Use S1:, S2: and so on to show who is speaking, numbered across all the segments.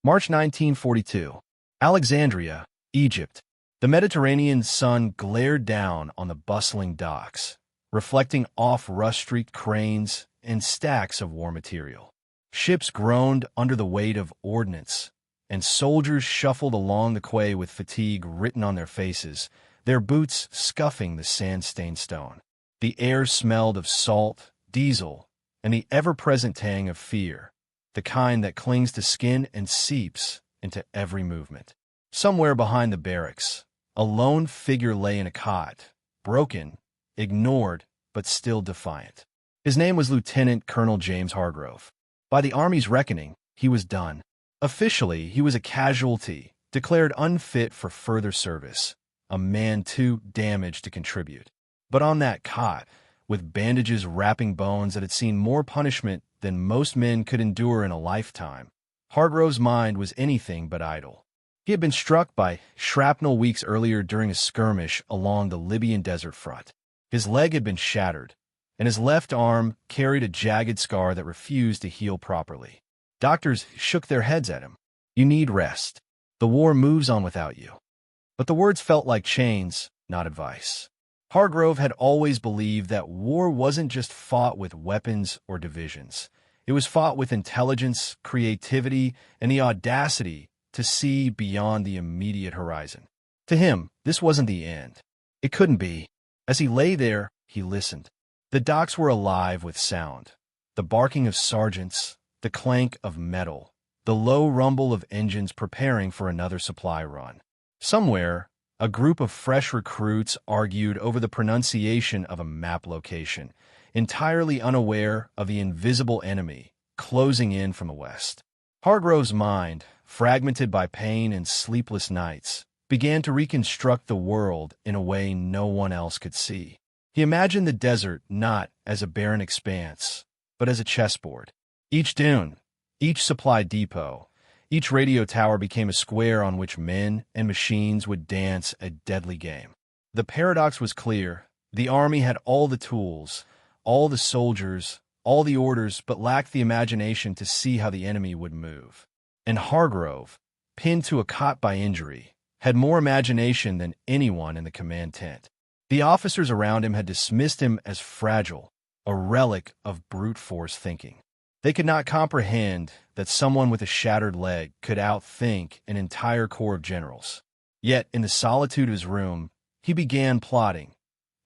S1: March 1942. Alexandria, Egypt. The Mediterranean sun glared down on the bustling docks, reflecting off rust-streaked cranes and stacks of war material. Ships groaned under the weight of ordnance, and soldiers shuffled along the quay with fatigue written on their faces, their boots scuffing the sand-stained stone. The air smelled of salt, diesel, and the ever-present tang of fear, the kind that clings to skin and seeps into every movement. Somewhere behind the barracks, a lone figure lay in a cot, broken, ignored, but still defiant. His name was Lieutenant Colonel James Hargrove. By the Army's reckoning, he was done. Officially, he was a casualty, declared unfit for further service, a man too damaged to contribute. But on that cot, with bandages wrapping bones that had seen more punishment than most men could endure in a lifetime, Hargrove's mind was anything but idle. He had been struck by shrapnel weeks earlier during a skirmish along the Libyan desert front. His leg had been shattered, and his left arm carried a jagged scar that refused to heal properly. Doctors shook their heads at him. "You need rest. The war moves on without you." But the words felt like chains, not advice. Hargrove had always believed that war wasn't just fought with weapons or divisions. It was fought with intelligence, creativity, and the audacity to see beyond the immediate horizon. To him, this wasn't the end. It couldn't be. As he lay there, he listened. The docks were alive with sound. The barking of sergeants, the clank of metal, the low rumble of engines preparing for another supply run. Somewhere, a group of fresh recruits argued over the pronunciation of a map location, entirely unaware of the invisible enemy closing in from the west. Hargrove's mind, fragmented by pain and sleepless nights, began to reconstruct the world in a way no one else could see. He imagined the desert not as a barren expanse, but as a chessboard. Each dune, each supply depot, each radio tower became a square on which men and machines would dance a deadly game. The paradox was clear. The Army had all the tools, all the soldiers, all the orders, but lacked the imagination to see how the enemy would move. And Hargrove, pinned to a cot by injury, had more imagination than anyone in the command tent. The officers around him had dismissed him as fragile, a relic of brute force thinking. They could not comprehend that someone with a shattered leg could outthink an entire corps of generals. Yet, in the solitude of his room, he began plotting,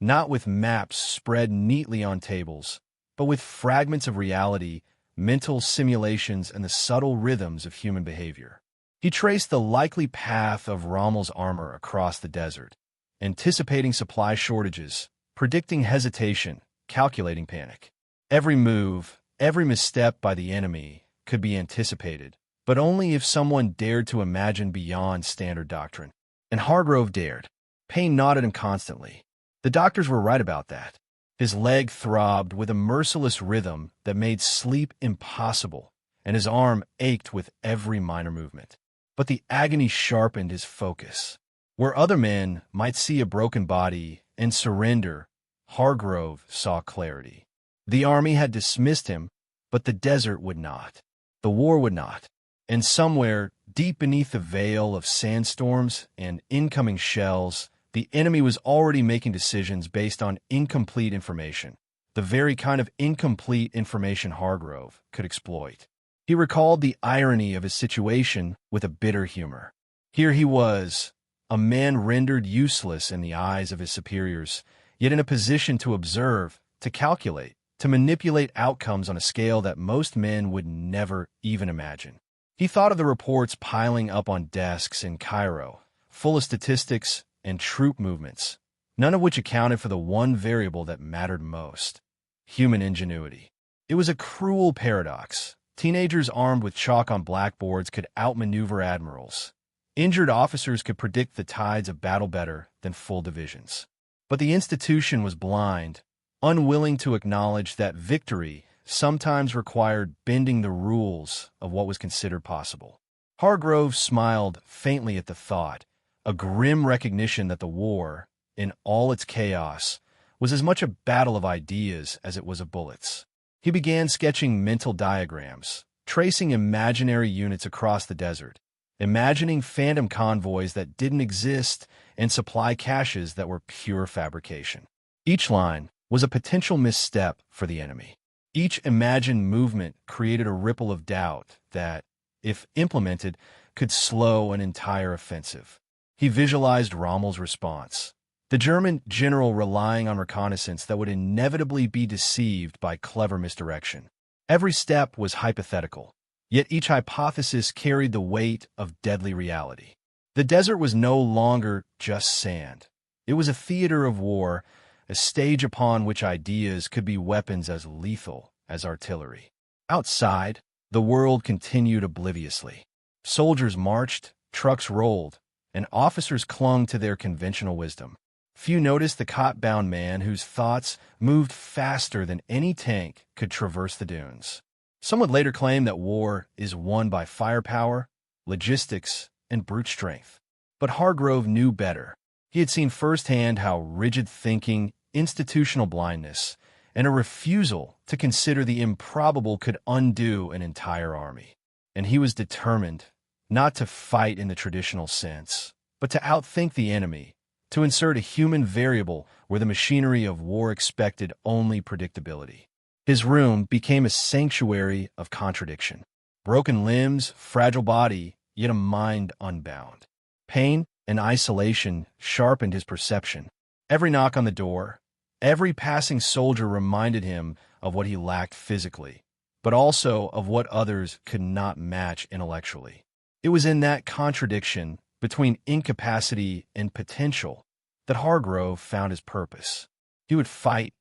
S1: not with maps spread neatly on tables, but with fragments of reality, mental simulations, and the subtle rhythms of human behavior. He traced the likely path of Rommel's armor across the desert, anticipating supply shortages, predicting hesitation, calculating panic. Every move, every misstep by the enemy could be anticipated, but only if someone dared to imagine beyond standard doctrine. And Hargrove dared. Pain gnawed at him constantly. The doctors were right about that. His leg throbbed with a merciless rhythm that made sleep impossible, and his arm ached with every minor movement. But the agony sharpened his focus. Where other men might see a broken body and surrender, Hargrove saw clarity. The Army had dismissed him, but the desert would not. The war would not. And somewhere, deep beneath the veil of sandstorms and incoming shells, the enemy was already making decisions based on incomplete information, the very kind of incomplete information Hargrove could exploit. He recalled the irony of his situation with a bitter humor. Here he was, a man rendered useless in the eyes of his superiors, yet in a position to observe, to calculate, to manipulate outcomes on a scale that most men would never even imagine. He thought of the reports piling up on desks in Cairo, full of statistics and troop movements, none of which accounted for the one variable that mattered most: human ingenuity. It was a cruel paradox. Teenagers armed with chalk on blackboards could outmaneuver admirals. Injured officers could predict the tides of battle better than full divisions. But the institution was blind, unwilling to acknowledge that victory sometimes required bending the rules of what was considered possible. Hargrove smiled faintly at the thought, a grim recognition that the war, in all its chaos, was as much a battle of ideas as it was of bullets. He began sketching mental diagrams, tracing imaginary units across the desert, imagining phantom convoys that didn't exist and supply caches that were pure fabrication. Each line was a potential misstep for the enemy. Each imagined movement created a ripple of doubt that, if implemented, could slow an entire offensive. He visualized Rommel's response, the German general relying on reconnaissance that would inevitably be deceived by clever misdirection. Every step was hypothetical, yet each hypothesis carried the weight of deadly reality. The desert was no longer just sand. It was a theater of war, a stage upon which ideas could be weapons as lethal as artillery. Outside, the world continued obliviously. Soldiers marched, trucks rolled, and officers clung to their conventional wisdom. Few noticed the cot-bound man whose thoughts moved faster than any tank could traverse the dunes. Some would later claim that war is won by firepower, logistics, and brute strength. But Hargrove knew better. He had seen firsthand how rigid thinking, institutional blindness, and a refusal to consider the improbable could undo an entire army. And he was determined not to fight in the traditional sense, but to outthink the enemy, to insert a human variable where the machinery of war expected only predictability. His room became a sanctuary of contradiction. Broken limbs, fragile body, yet a mind unbound. Pain and isolation sharpened his perception. Every knock on the door, every passing soldier reminded him of what he lacked physically, but also of what others could not match intellectually. It was in that contradiction between incapacity and potential that Hargrove found his purpose. He would fight,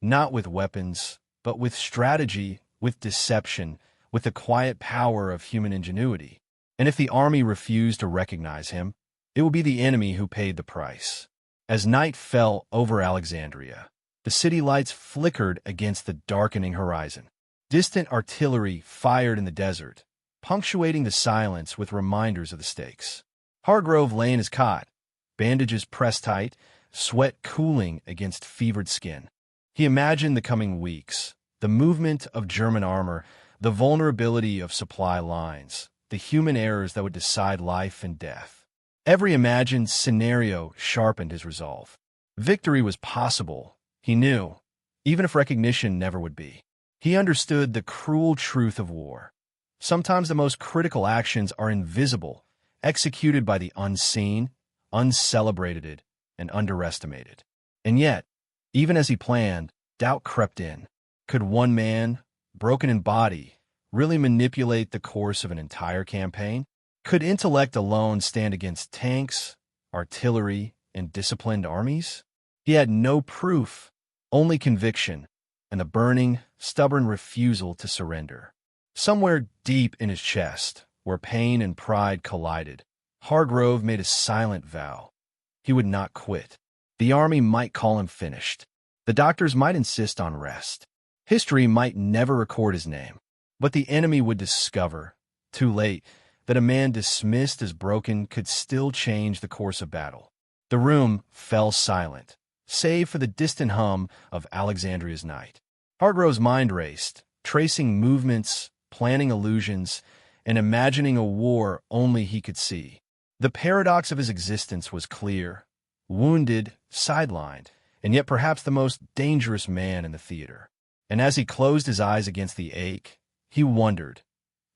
S1: not with weapons, but with strategy, with deception, with the quiet power of human ingenuity. And if the army refused to recognize him, it would be the enemy who paid the price. As night fell over Alexandria, the city lights flickered against the darkening horizon. Distant artillery fired in the desert, punctuating the silence with reminders of the stakes. Hargrove lay in his cot, bandages pressed tight, sweat cooling against fevered skin. He imagined the coming weeks, the movement of German armor, the vulnerability of supply lines, the human errors that would decide life and death. Every imagined scenario sharpened his resolve. Victory was possible, he knew, even if recognition never would be. He understood the cruel truth of war. Sometimes the most critical actions are invisible, executed by the unseen, uncelebrated, and underestimated. And yet, even as he planned, doubt crept in. Could one man, broken in body, really manipulate the course of an entire campaign? Could intellect alone stand against tanks, artillery, and disciplined armies? He had no proof, only conviction, and the burning, stubborn refusal to surrender. Somewhere deep in his chest, where pain and pride collided, Hargrove made a silent vow. He would not quit. The army might call him finished. The doctors might insist on rest. History might never record his name. But the enemy would discover, too late, that a man dismissed as broken could still change the course of battle. The room fell silent, save for the distant hum of Alexandria's night. Hargrove's mind raced, tracing movements, planning illusions, and imagining a war only he could see. The paradox of his existence was clear: wounded, sidelined, and yet perhaps the most dangerous man in the theater. And as he closed his eyes against the ache, he wondered,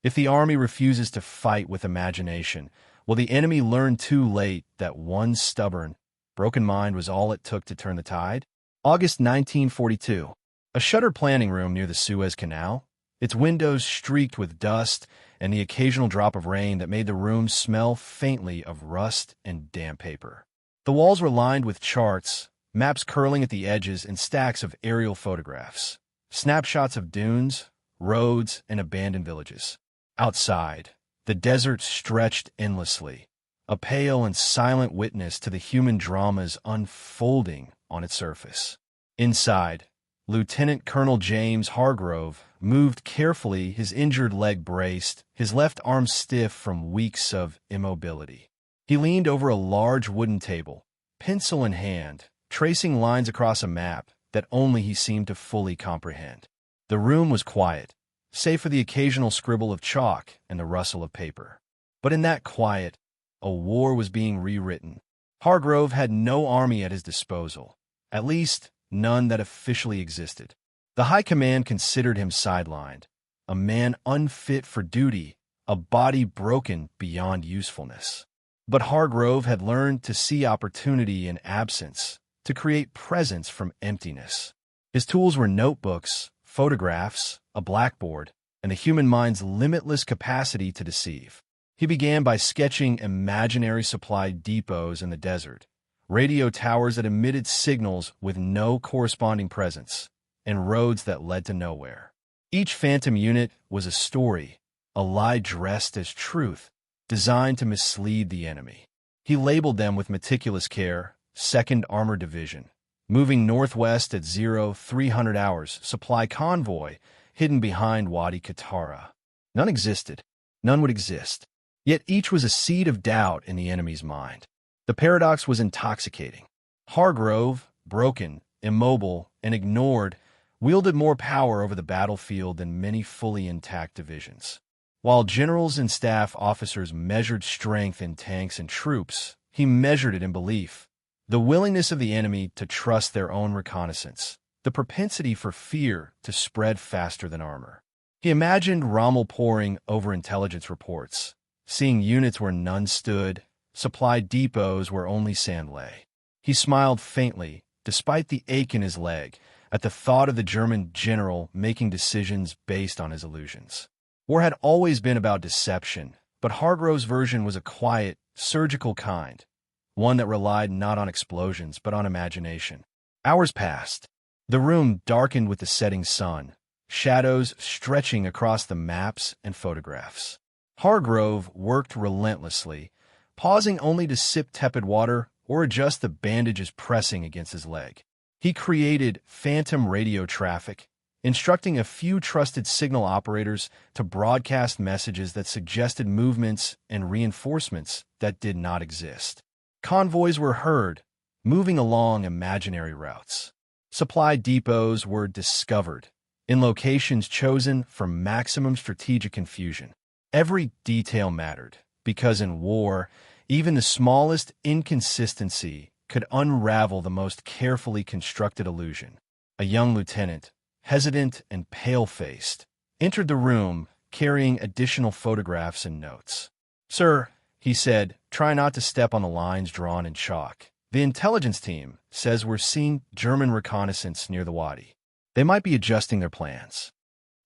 S1: if the army refuses to fight with imagination, will the enemy learn too late that one stubborn, broken mind was all it took to turn the tide? August 1942. A shuttered planning room near the Suez Canal, its windows streaked with dust and the occasional drop of rain that made the room smell faintly of rust and damp paper. The walls were lined with charts, maps curling at the edges, and stacks of aerial photographs, snapshots of dunes, roads, and abandoned villages. Outside, the desert stretched endlessly, a pale and silent witness to the human dramas unfolding on its surface. Inside, Lieutenant Colonel James Hargrove moved carefully, his injured leg braced, his left arm stiff from weeks of immobility. He leaned over a large wooden table, pencil in hand, tracing lines across a map that only he seemed to fully comprehend. The room was quiet, save for the occasional scribble of chalk and the rustle of paper. But in that quiet, a war was being rewritten. Hargrove had no army at his disposal, at least none that officially existed. The High Command considered him sidelined, a man unfit for duty, a body broken beyond usefulness. But Hargrove had learned to see opportunity in absence, to create presence from emptiness. His tools were notebooks, photographs, a blackboard, and the human mind's limitless capacity to deceive. He began by sketching imaginary supply depots in the desert, radio towers that emitted signals with no corresponding presence, and roads that led to nowhere. Each phantom unit was a story, a lie dressed as truth, designed to mislead the enemy. He labeled them with meticulous care: 2nd Armored Division, moving northwest at 0300 hours, supply convoy, hidden behind Wadi Katara. None existed. None would exist. Yet each was a seed of doubt in the enemy's mind. The paradox was intoxicating. Hargrove, broken, immobile, and ignored, wielded more power over the battlefield than many fully intact divisions. While generals and staff officers measured strength in tanks and troops, he measured it in belief. The willingness of the enemy to trust their own reconnaissance, the propensity for fear to spread faster than armor. He imagined Rommel poring over intelligence reports, seeing units where none stood, supply depots where only sand lay. He smiled faintly, despite the ache in his leg, at the thought of the German general making decisions based on his illusions. War had always been about deception, but Hargrove's version was a quiet, surgical kind, one that relied not on explosions but on imagination. Hours passed. The room darkened with the setting sun, shadows stretching across the maps and photographs. Hargrove worked relentlessly, pausing only to sip tepid water or adjust the bandages pressing against his leg. He created phantom radio traffic, instructing a few trusted signal operators to broadcast messages that suggested movements and reinforcements that did not exist. Convoys were heard, moving along imaginary routes. Supply depots were discovered, in locations chosen for maximum strategic confusion. Every detail mattered, because in war, even the smallest inconsistency could unravel the most carefully constructed illusion. A young lieutenant, hesitant and pale-faced, entered the room carrying additional photographs and notes. "Sir," he said, "try not to step on the lines drawn in chalk. The intelligence team says we're seeing German reconnaissance near the Wadi. They might be adjusting their plans."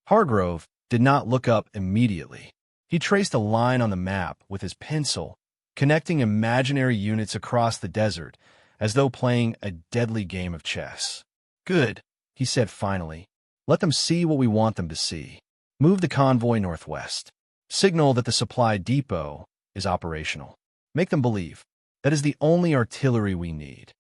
S1: Hargrove did not look up immediately. He traced a line on the map with his pencil, connecting imaginary units across the desert, as though playing a deadly game of chess. "Good," he said finally. "Let them see what we want them to see. Move the convoy northwest. Signal that the supply depot is operational. Make them believe. That is the only artillery we need."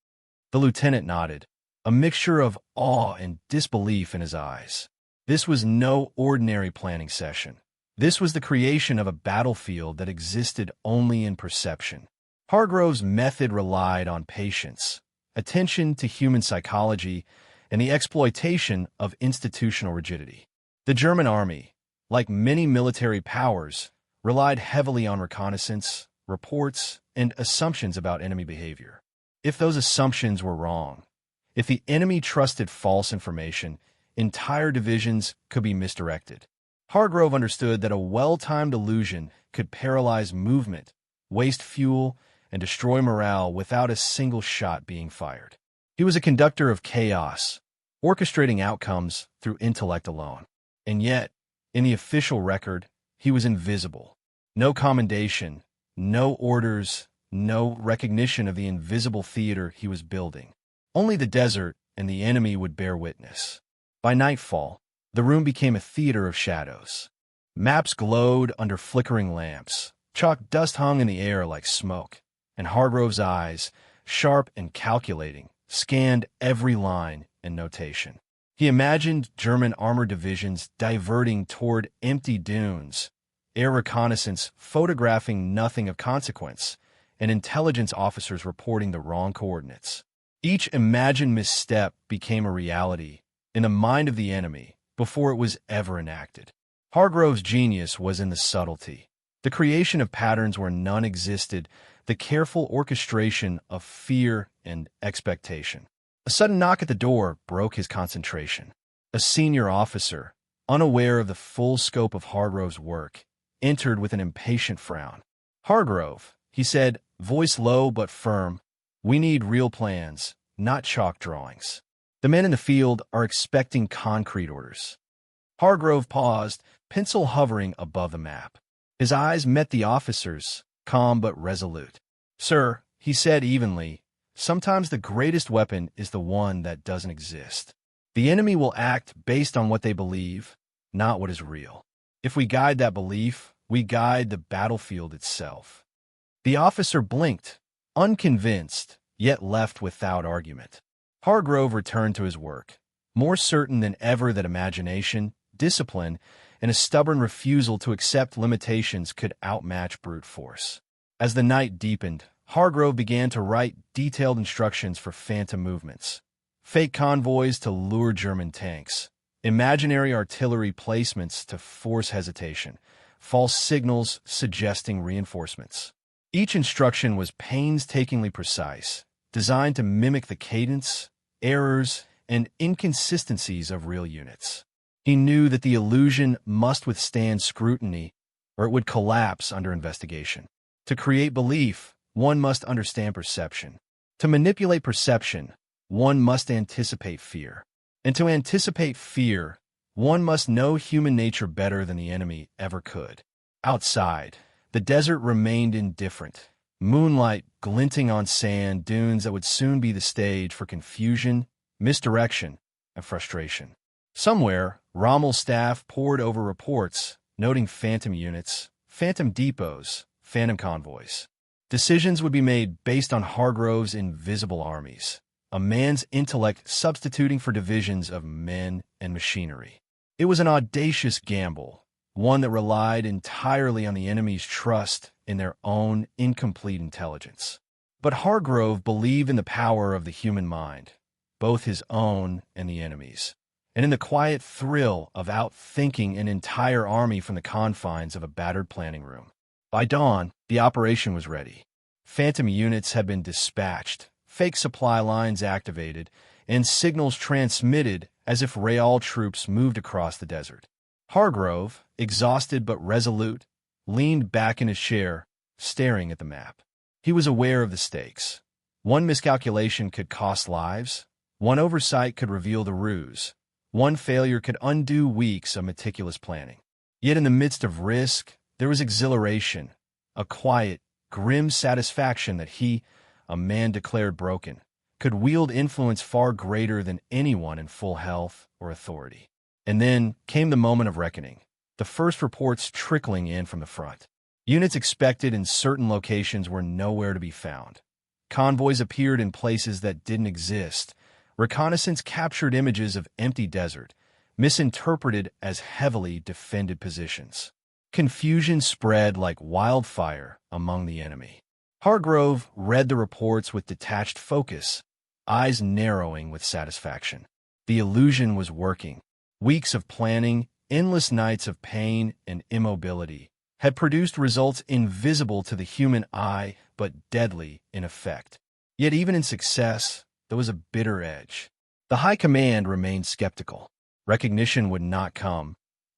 S1: The lieutenant nodded, a mixture of awe and disbelief in his eyes. This was no ordinary planning session. This was the creation of a battlefield that existed only in perception. Hargrove's method relied on patience, attention to human psychology, and the exploitation of institutional rigidity. The German army, like many military powers, relied heavily on reconnaissance, reports, and assumptions about enemy behavior. If those assumptions were wrong, if the enemy trusted false information, entire divisions could be misdirected. Hargrove understood that a well-timed illusion could paralyze movement, waste fuel, and destroy morale without a single shot being fired. He was a conductor of chaos, orchestrating outcomes through intellect alone. And yet, in the official record, he was invisible. No commendation, no orders, no recognition of the invisible theater he was building. Only the desert and the enemy would bear witness. By nightfall, the room became a theater of shadows. Maps glowed under flickering lamps, chalk dust hung in the air like smoke, and Hargrove's eyes, sharp and calculating, scanned every line and notation. He imagined German armored divisions diverting toward empty dunes, air reconnaissance photographing nothing of consequence, and intelligence officers reporting the wrong coordinates. Each imagined misstep became a reality in the mind of the enemy before it was ever enacted. Hargrove's genius was in the subtlety, the creation of patterns where none existed, the careful orchestration of fear and expectation. A sudden knock at the door broke his concentration. A senior officer, unaware of the full scope of Hargrove's work, entered with an impatient frown. "Hargrove," he said, voice low but firm, "we need real plans, not chalk drawings. The men in the field are expecting concrete orders." Hargrove paused, pencil hovering above the map. His eyes met the officer's, calm but resolute. "Sir," he said evenly, "sometimes the greatest weapon is the one that doesn't exist. The enemy will act based on what they believe, not what is real. If we guide that belief, we guide the battlefield itself." The officer blinked, unconvinced, yet left without argument. Hargrove returned to his work, more certain than ever that imagination, discipline, and a stubborn refusal to accept limitations could outmatch brute force. As the night deepened, Hargrove began to write detailed instructions for phantom movements, fake convoys to lure German tanks, imaginary artillery placements to force hesitation, false signals suggesting reinforcements. Each instruction was painstakingly precise, designed to mimic the cadence, errors, and inconsistencies of real units. He knew that the illusion must withstand scrutiny, or it would collapse under investigation. To create belief, one must understand perception. To manipulate perception, one must anticipate fear. And to anticipate fear, one must know human nature better than the enemy ever could. Outside, the desert remained indifferent, moonlight glinting on sand dunes that would soon be the stage for confusion, misdirection, and frustration. Somewhere, Rommel's staff pored over reports, noting phantom units, phantom depots, phantom convoys. Decisions would be made based on Hargrove's invisible armies, a man's intellect substituting for divisions of men and machinery. It was an audacious gamble, one that relied entirely on the enemy's trust in their own incomplete intelligence. But Hargrove believed in the power of the human mind, both his own and the enemy's, and in the quiet thrill of outthinking an entire army from the confines of a battered planning room. By dawn, the operation was ready. Phantom units had been dispatched, fake supply lines activated, and signals transmitted as if Real troops moved across the desert. Hargrove, exhausted but resolute, leaned back in his chair, staring at the map. He was aware of the stakes. One miscalculation could cost lives. One oversight could reveal the ruse. One failure could undo weeks of meticulous planning. Yet in the midst of risk, there was exhilaration, a quiet, grim satisfaction that he, a man declared broken, could wield influence far greater than anyone in full health or authority. And then came the moment of reckoning, the first reports trickling in from the front. Units expected in certain locations were nowhere to be found. Convoys appeared in places that didn't exist. Reconnaissance captured images of empty desert, misinterpreted as heavily defended positions. Confusion spread like wildfire among the enemy. Hargrove read the reports with detached focus, eyes narrowing with satisfaction. The illusion was working. Weeks of planning, endless nights of pain and immobility had produced results invisible to the human eye but deadly in effect. Yet even in success, there was a bitter edge. The high command remained skeptical. Recognition would not come,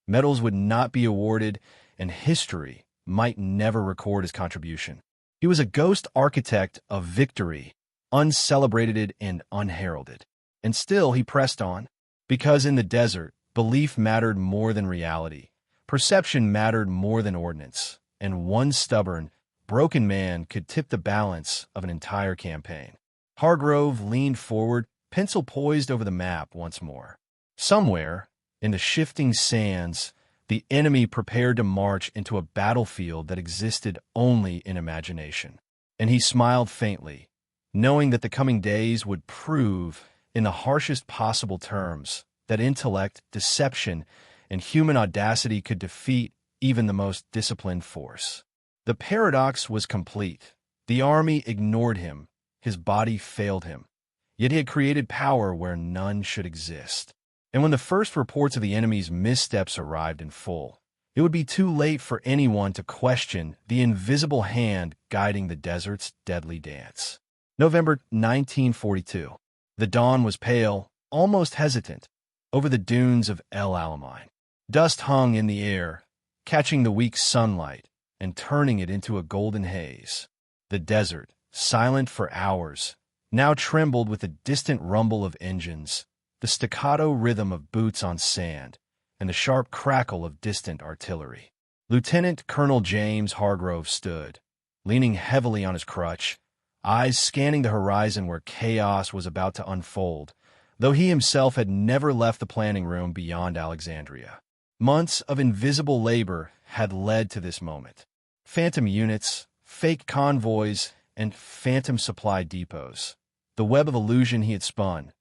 S1: medals would not be awarded, and history might never record his contribution. He was a ghost architect of victory, uncelebrated and unheralded. And still he pressed on, because in the desert, belief mattered more than reality. Perception mattered more than ordnance, and one stubborn, broken man could tip the balance of an entire campaign. Hargrove leaned forward, pencil poised over the map once more. Somewhere, in the shifting sands, the enemy prepared to march into a battlefield that existed only in imagination. And he smiled faintly, knowing that the coming days would prove, in the harshest possible terms, that intellect, deception, and human audacity could defeat even the most disciplined force. The paradox was complete. The army ignored him. His body failed him. Yet he had created power where none should exist. And when the first reports of the enemy's missteps arrived in full, It would be too late for anyone to question the invisible hand guiding the desert's deadly dance. November 1942. The dawn was pale, almost hesitant, over the dunes of El Alamein. Dust hung in the air, catching the weak sunlight and turning it into a golden haze. The desert, silent for hours, now trembled with the distant rumble of engines, the staccato rhythm of boots on sand, and the sharp crackle of distant artillery. Lieutenant Colonel James Hargrove stood, leaning heavily on his crutch, eyes scanning the horizon where chaos was about to unfold, though he himself had never left the planning room beyond Alexandria. Months of invisible labor had led to this moment. Phantom units, fake convoys, and phantom supply depots, the web of illusion he had spun,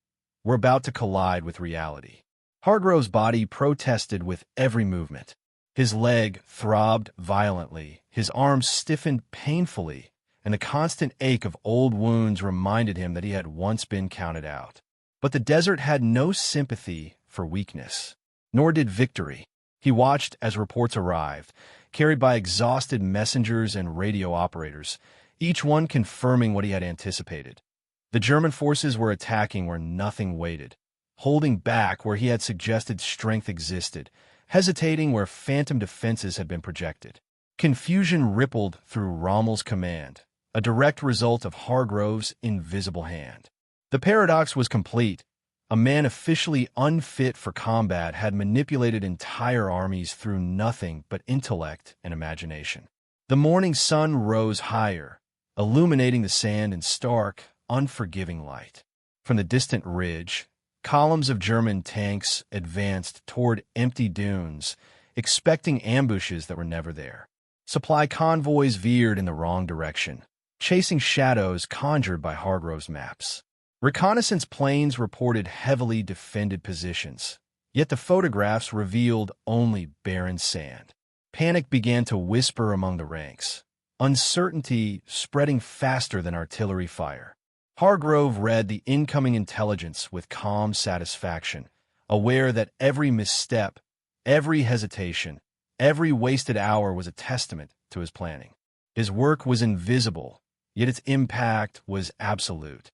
S1: were about to collide with reality. Hargrove's body protested with every movement. His leg throbbed violently, his arms stiffened painfully, and the constant ache of old wounds reminded him that he had once been counted out. But the desert had no sympathy for weakness, nor did victory. He watched as reports arrived, carried by exhausted messengers and radio operators, each one confirming what he had anticipated. The German forces were attacking where nothing waited, holding back where he had suggested strength existed, hesitating where phantom defenses had been projected. Confusion rippled through Rommel's command, a direct result of Hargrove's invisible hand. The paradox was complete. A man officially unfit for combat had manipulated entire armies through nothing but intellect and imagination. The morning sun rose higher, illuminating the sand in stark, unforgiving light. From the distant ridge, columns of German tanks advanced toward empty dunes, expecting ambushes that were never there. Supply convoys veered in the wrong direction, chasing shadows conjured by Hargrove's maps. Reconnaissance planes reported heavily defended positions, yet the photographs revealed only barren sand. Panic began to whisper among the ranks, uncertainty spreading faster than artillery fire. Hargrove read the incoming intelligence with calm satisfaction, aware that every misstep, every hesitation, every wasted hour was a testament to his planning. His work was invisible, yet its impact was absolute.